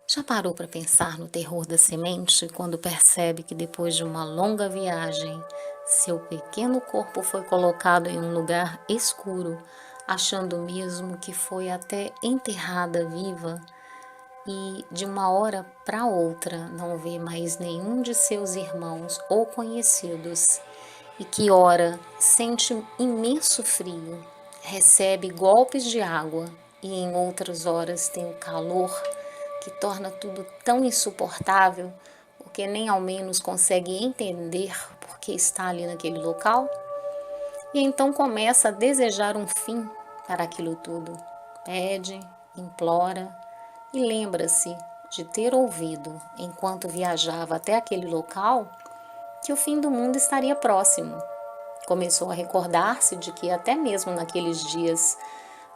Já parou para pensar no terror da semente quando percebe que depois de uma longa viagem, seu pequeno corpo foi colocado em um lugar escuro, achando mesmo que foi até enterrada viva e de uma hora para outra não vê mais nenhum de seus irmãos ou conhecidos e que ora sente um imenso frio, recebe golpes de água e em outras horas tem o calor que torna tudo tão insuportável, porque nem ao menos consegue entender por que está ali naquele local, e então começa a desejar um fim para aquilo tudo. Pede, implora e lembra-se de ter ouvido, enquanto viajava até aquele local, que o fim do mundo estaria próximo. Começou a recordar-se de que até mesmo naqueles dias,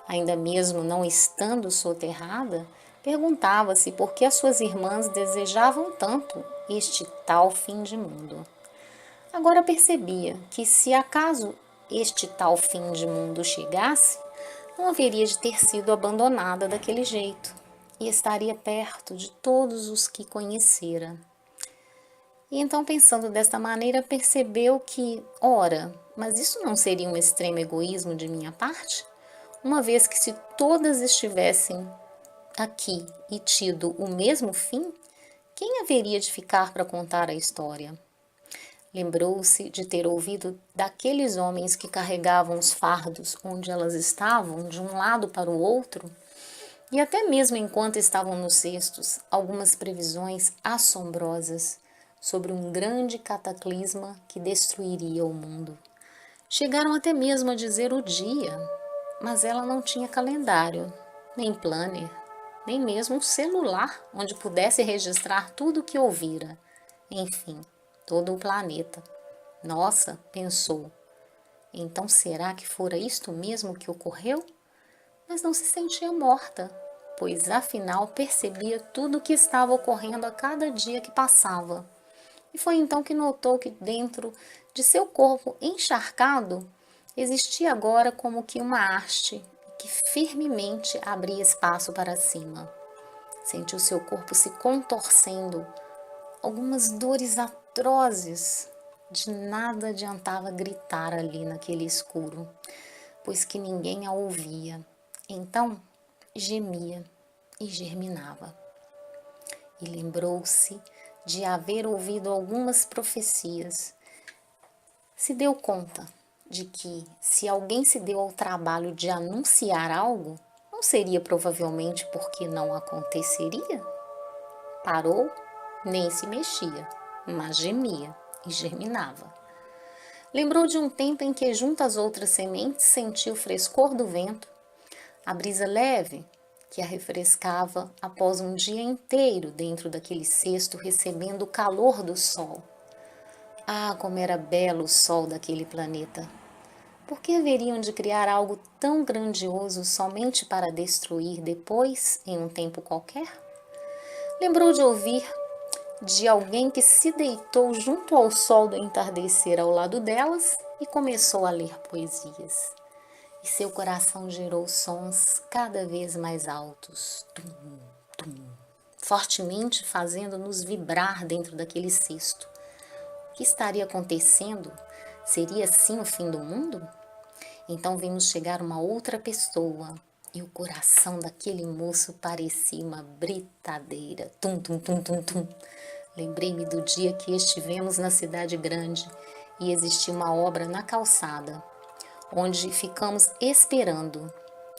ainda mesmo não estando soterrada, perguntava-se por que as suas irmãs desejavam tanto este tal fim de mundo. Agora percebia que se acaso este tal fim de mundo chegasse, não haveria de ter sido abandonada daquele jeito e estaria perto de todos os que conhecera. E então, pensando desta maneira, percebeu que, ora, mas isso não seria um extremo egoísmo de minha parte? Uma vez que se todas estivessem aqui e tido o mesmo fim, quem haveria de ficar para contar a história? Lembrou-se de ter ouvido daqueles homens que carregavam os fardos onde elas estavam, de um lado para o outro, e até mesmo enquanto estavam nos cestos, algumas previsões assombrosas sobre um grande cataclisma que destruiria o mundo. Chegaram até mesmo a dizer o dia, mas ela não tinha calendário, nem planner, nem mesmo um celular onde pudesse registrar tudo o que ouvira. Enfim, todo o planeta. Nossa, pensou. Então será que fora isto mesmo que ocorreu? Mas não se sentia morta, pois afinal percebia tudo o que estava ocorrendo a cada dia que passava. E foi então que notou que dentro de seu corpo encharcado existia agora como que uma haste que firmemente abria espaço para cima. Sentiu seu corpo se contorcendo, algumas dores atrozes. De nada adiantava gritar ali naquele escuro, pois que ninguém a ouvia. Então gemia e germinava. E lembrou-se de haver ouvido algumas profecias. Se deu conta de que, se alguém se deu ao trabalho de anunciar algo, não seria provavelmente porque não aconteceria? Parou, nem se mexia, mas gemia e germinava. Lembrou de um tempo em que, junto às outras sementes, sentiu o frescor do vento, a brisa leve que a refrescava após um dia inteiro dentro daquele cesto recebendo o calor do sol. Ah, como era belo o sol daquele planeta! Por que haveriam de criar algo tão grandioso somente para destruir depois, em um tempo qualquer? Lembrou de ouvir de alguém que se deitou junto ao sol do entardecer ao lado delas e começou a ler poesias. E seu coração gerou sons cada vez mais altos, tum, tum, fortemente fazendo-nos vibrar dentro daquele cesto. O que estaria acontecendo? Seria assim o fim do mundo? Então vimos chegar uma outra pessoa e o coração daquele moço parecia uma britadeira. Tum, tum, tum, tum, tum. Lembrei-me do dia que estivemos na cidade grande e existia uma obra na calçada, onde ficamos esperando,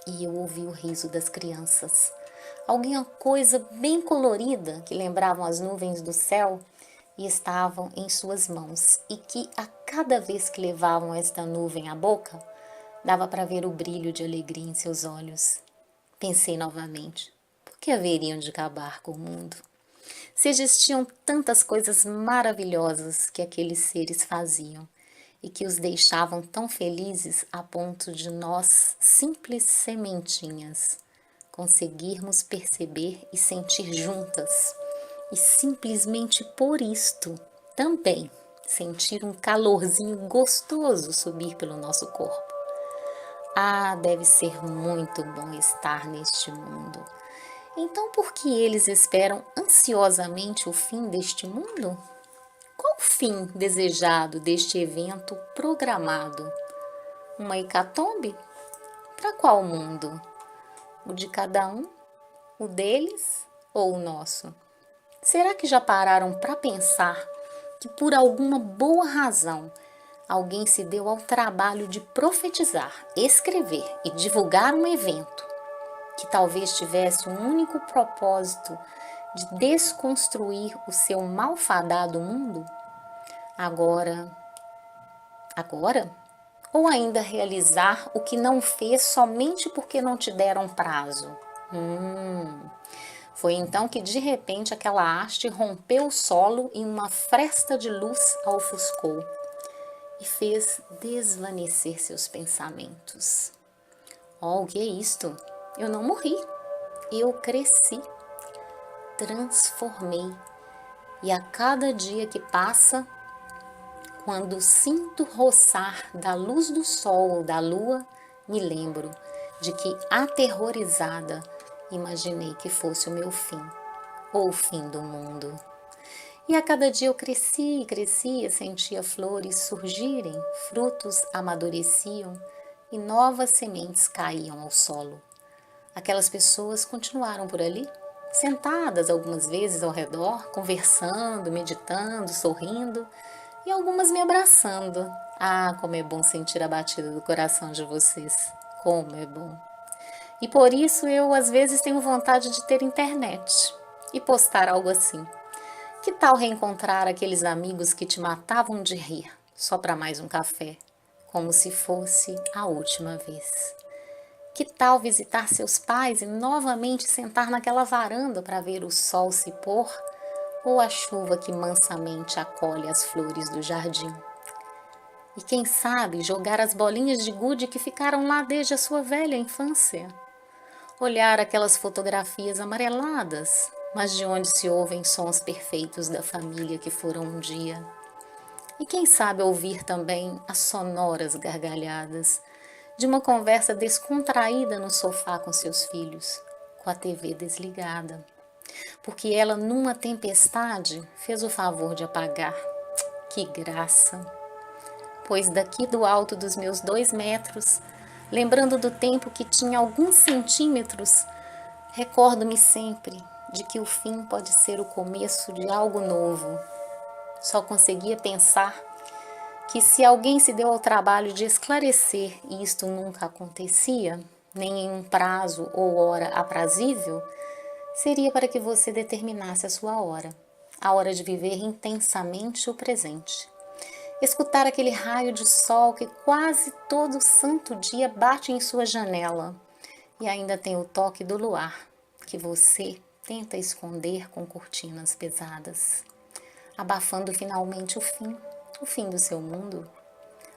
e eu ouvi o riso das crianças. Alguma coisa bem colorida que lembravam as nuvens do céu e estavam em suas mãos, e que a cada vez que levavam esta nuvem à boca, dava para ver o brilho de alegria em seus olhos. Pensei novamente, por que haveriam de acabar com o mundo? Se existiam tantas coisas maravilhosas que aqueles seres faziam e que os deixavam tão felizes a ponto de nós, simples sementinhas, conseguirmos perceber e sentir juntas, e simplesmente por isto também sentir um calorzinho gostoso subir pelo nosso corpo. Ah, deve ser muito bom estar neste mundo. Então, por que eles esperam ansiosamente o fim deste mundo? Qual o fim desejado deste evento programado? Uma hecatombe? Para qual mundo? O de cada um? O deles ou o nosso? Será que já pararam para pensar que por alguma boa razão alguém se deu ao trabalho de profetizar, escrever e divulgar um evento que talvez tivesse um único propósito de desconstruir o seu malfadado mundo? Agora, agora? Ou ainda realizar o que não fez somente porque não te deram prazo? Foi então que de repente aquela haste rompeu o solo e uma fresta de luz a ofuscou e fez desvanecer seus pensamentos. Oh, o que é isto? Eu não morri, eu cresci, transformei, e a cada dia que passa, quando sinto roçar da luz do sol ou da lua, me lembro de que, aterrorizada, imaginei que fosse o meu fim, ou o fim do mundo. E a cada dia eu crescia e crescia, sentia flores surgirem, frutos amadureciam e novas sementes caíam ao solo. Aquelas pessoas continuaram por ali, sentadas algumas vezes ao redor, conversando, meditando, sorrindo e algumas me abraçando. Ah, como é bom sentir a batida do coração de vocês. Como é bom. E por isso eu às vezes tenho vontade de ter internet e postar algo assim. Que tal reencontrar aqueles amigos que te matavam de rir só para mais um café, como se fosse a última vez? Que tal visitar seus pais e novamente sentar naquela varanda para ver o sol se pôr ou a chuva que mansamente acolhe as flores do jardim? E quem sabe jogar as bolinhas de gude que ficaram lá desde a sua velha infância? Olhar aquelas fotografias amareladas, mas de onde se ouvem sons perfeitos da família que foram um dia. E quem sabe ouvir também as sonoras gargalhadas de uma conversa descontraída no sofá com seus filhos, com a TV desligada, porque ela, numa tempestade, fez o favor de apagar. Que graça! Pois daqui do alto dos meus 2 metros, lembrando do tempo que tinha alguns centímetros, recordo-me sempre de que o fim pode ser o começo de algo novo. Só conseguia pensar que se alguém se deu ao trabalho de esclarecer e isto nunca acontecia, nem em um prazo ou hora aprazível, seria para que você determinasse a sua hora, a hora de viver intensamente o presente. Escutar aquele raio de sol que quase todo santo dia bate em sua janela e ainda tem o toque do luar que você tenta esconder com cortinas pesadas, abafando finalmente o fim do seu mundo.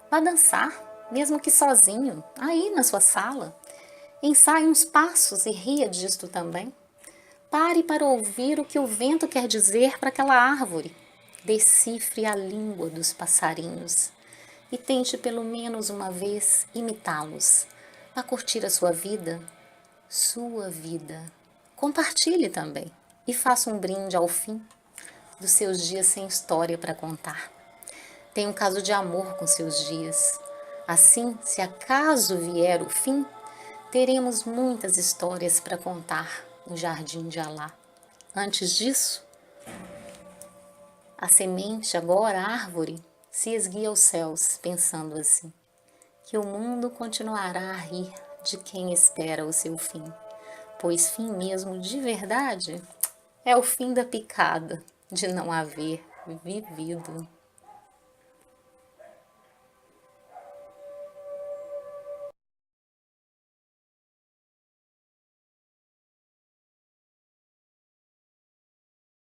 Vá dançar, mesmo que sozinho, aí na sua sala. Ensaie uns passos e ria disto também. Pare para ouvir o que o vento quer dizer para aquela árvore. Decifre a língua dos passarinhos e tente pelo menos uma vez imitá-los. Vá curtir a sua vida. Sua vida. Compartilhe também e faça um brinde ao fim dos seus dias sem história para contar. Tenha um caso de amor com seus dias. Assim, se acaso vier o fim, teremos muitas histórias para contar no jardim de Alá. Antes disso, a semente, agora a árvore, se esguia aos céus, pensando assim, que o mundo continuará a rir de quem espera o seu fim, pois fim mesmo de verdade é o fim da picada de não haver vivido.